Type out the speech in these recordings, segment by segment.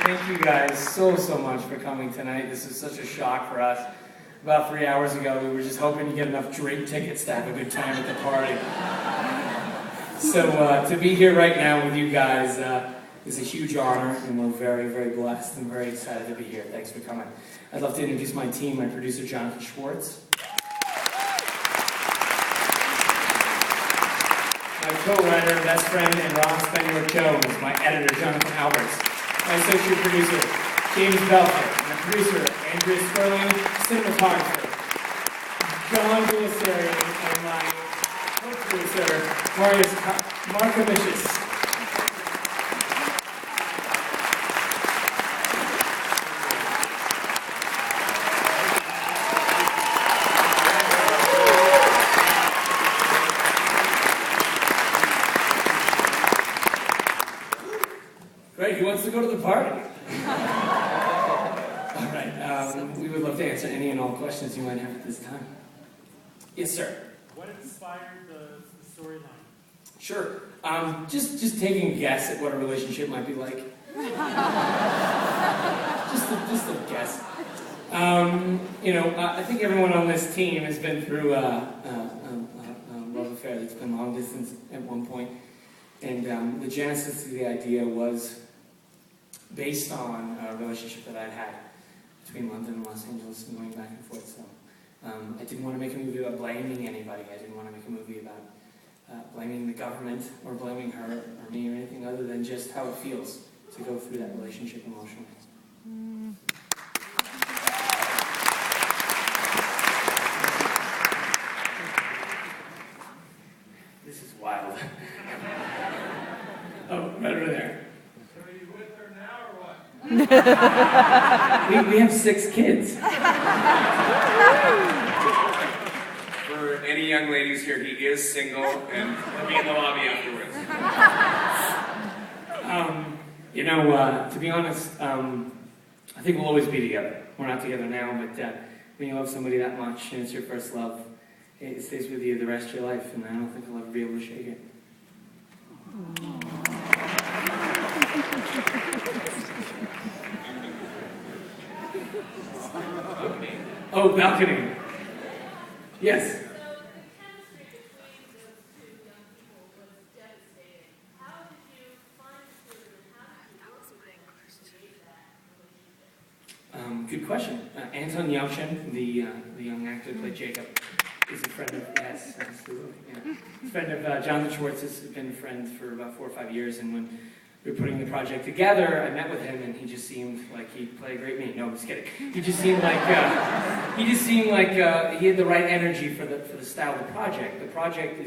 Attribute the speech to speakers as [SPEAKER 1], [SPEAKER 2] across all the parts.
[SPEAKER 1] Thank you guys so much for coming tonight. This is such a shock for us. About 3 hours ago, we were just hoping to get enough drink tickets to have a good time at the party. So to be here right now with you guys is a huge honor, and we're very blessed and very excited to be here. Thanks for coming. I'd love to introduce my team, my producer, Jonathan Schwartz. My co-writer, best friend, and Ross Benyork-Jones. My editor, Jonathan Alberts. My associate producer, James Belcher. My producer, Andrea Sperling, cinematographer, John Belisari, and my co-producer, Marius Markovicius. Great, who wants to go to the party? All right, we would love to answer any and all questions you might have at this time. Yes, sir.
[SPEAKER 2] What inspired the storyline?
[SPEAKER 1] Sure. Just taking a guess at what a relationship might be like. just a guess. I think everyone on this team has been through a love affair that's been long distance at one point. And the genesis of the idea was based on a relationship that I'd had between London and Los Angeles and going back and forth. So I didn't want to make a movie about blaming anybody. I didn't want to make a movie about blaming the government or blaming her or me or anything other than just how it feels to go through that relationship emotionally. This is wild. Oh, right over there.
[SPEAKER 2] So are you with her now or what?
[SPEAKER 1] We have 6 kids.
[SPEAKER 3] For any young ladies here, he is single, and he'll be in the lobby afterwards.
[SPEAKER 1] To be honest, I think we'll always be together. We're not together now, but when you love somebody that much and it's your first love, it stays with you the rest of your life, and I don't think I'll ever be able to shake it. Oh, balcony. Yes.
[SPEAKER 4] So the chemistry between those 2 young people was devastating. How did you find through and how did you work with them to create that relationship?
[SPEAKER 1] Good question. Anton Yelchin, the young actor who played Jacob, is a friend of, yes, absolutely, yeah. He's a friend of Jonathan Schwartz. Has been friends for about 4 or 5 years, and when we were putting the project together, I met with him, and he just seemed like he'd play a great me. No, I'm just kidding. He just seemed like he had the right energy for the style of the project. The project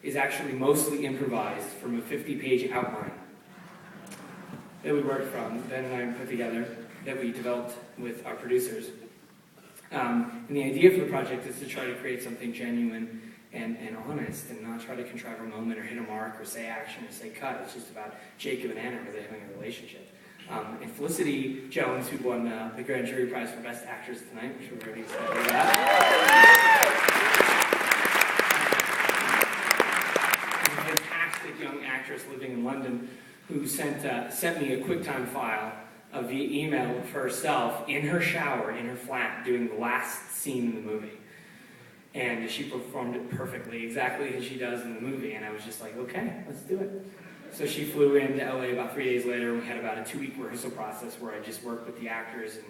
[SPEAKER 1] is actually mostly improvised from a 50-page outline that we worked from, Ben and I put together, that we developed with our producers. And the idea for the project is to try to create something genuine and honest, and not try to contrive a moment or hit a mark or say action or say cut. It's just about Jacob and Anna really having a relationship. And Felicity Jones, who won the Grand Jury Prize for Best Actress tonight, which we're very excited about. She's a fantastic young actress living in London who sent me a QuickTime file via email of herself in her shower, in her flat, doing the last scene in the movie. And she performed it perfectly, exactly as she does in the movie. And I was just like, okay, let's do it. So she flew into LA about 3 days later. We had about a 2-week rehearsal process where I just worked with the actors, and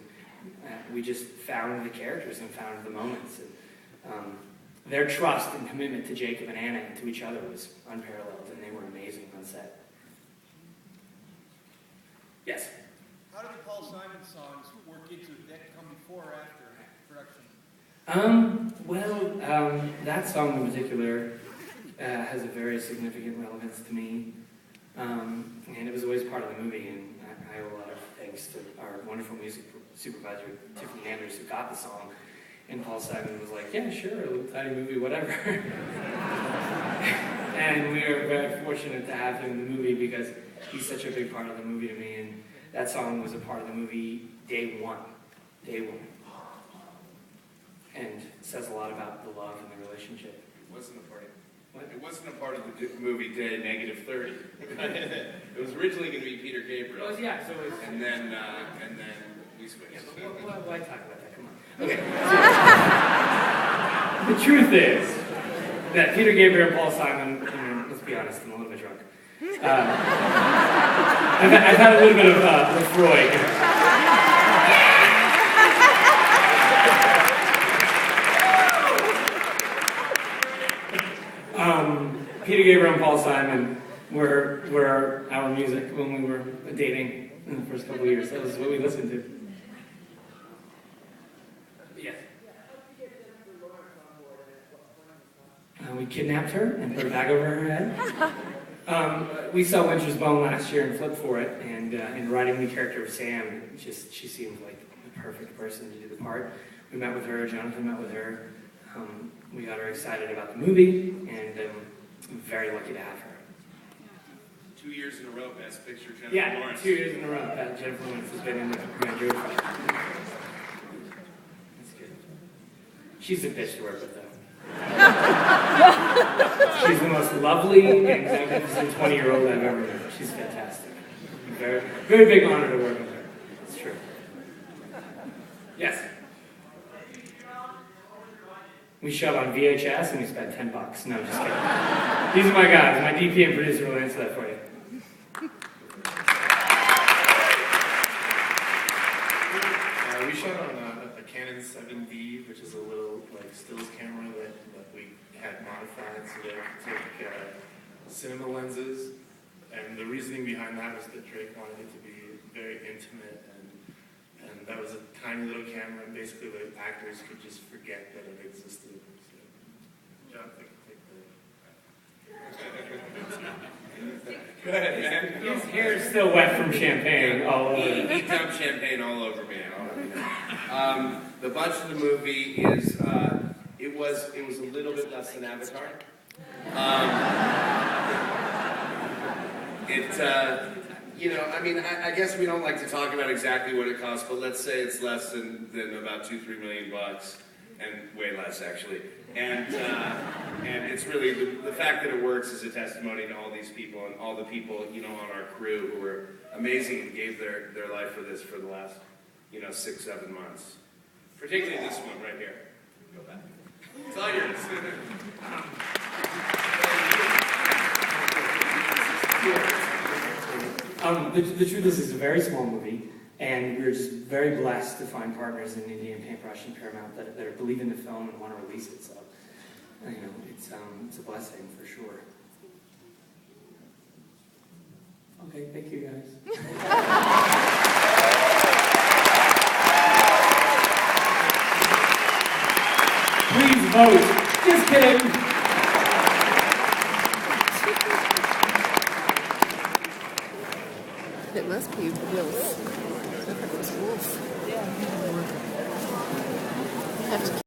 [SPEAKER 1] we just found the characters and found the moments. And, their trust and commitment to Jacob and Anna and to each other was unparalleled, and they were amazing on set. Yes?
[SPEAKER 5] How did the Paul Simon songs work into it? Did that come before or after production?
[SPEAKER 1] That song in particular has a very significant relevance to me. And it was always part of the movie, and I owe a lot of thanks to our wonderful music supervisor, Tiffany Anders, who got the song. And Paul Simon was like, yeah, sure, a little tiny movie, whatever. And we are very fortunate to have him in the movie because he's such a big part of the movie to me. And that song was a part of the movie day one. And it says a lot about the love and the relationship.
[SPEAKER 3] Wasn't a party.
[SPEAKER 1] What?
[SPEAKER 3] It wasn't a part of the movie Day -30. It was originally going to be Peter Gabriel.
[SPEAKER 1] Oh, yeah, so it's...
[SPEAKER 3] And then we switched.
[SPEAKER 1] Yeah, but why talk about that? Come on. Okay. So, the truth is that Peter Gabriel and Paul Simon, I mean, let's be honest, I'm a little bit drunk. I've had a little bit of Lefroy. Peter Gabriel and Paul Simon were our music when we were dating in the first couple of years. That was what we listened to. Yes. We kidnapped her and put her back over her head. We saw Winter's Bone last year and flipped for it, and in writing the character of Sam, she seemed like the perfect person to do the part. We met with her, Jonathan met with her. We got her excited about the movie, and I'm very lucky to have her.
[SPEAKER 3] 2 years in a row, Best Picture, Jennifer Lawrence.
[SPEAKER 1] 2 years in a row. Jennifer Lawrence has been in the That's good. She's a bitch to work with, though. She's the most lovely and magnificent 20-year-old I've ever met. She's fantastic. Very, very big honor to work with her. It's true. Yes? We shot on VHS and we spent $10. No, just kidding. These are my guys. My DP and producer will answer that for you.
[SPEAKER 6] We shot on a Canon 7D, which is a little like stills camera that we had modified so that it could take cinema lenses. And the reasoning behind that was that Drake wanted it to be very intimate, and that was a tiny little camera, and basically the actors could just forget that it existed. So, John, take the...
[SPEAKER 3] Go ahead, man.
[SPEAKER 1] His hair is still wet from champagne all over.
[SPEAKER 3] He dumped champagne all over me. The budget of the movie is it was a little bit less than Avatar. I guess we don't like to talk about exactly what it costs, but let's say it's less than about $2-3 million, and way less actually. And it's really the fact that it works is a testimony to all these people and all the people on our crew who were amazing and gave their life for this for the last 6-7 months. Particularly this one right here. Go back. It's all yours.
[SPEAKER 1] The truth is, it's a very small movie, and we're just very blessed to find partners in Indian Paintbrush and Paramount that believe in the film and want to release it. So, it's a blessing for sure. Okay, thank you guys. Please vote. Just kidding.
[SPEAKER 7] It must be Wolf. I thought it was Wolf. Yeah. Have to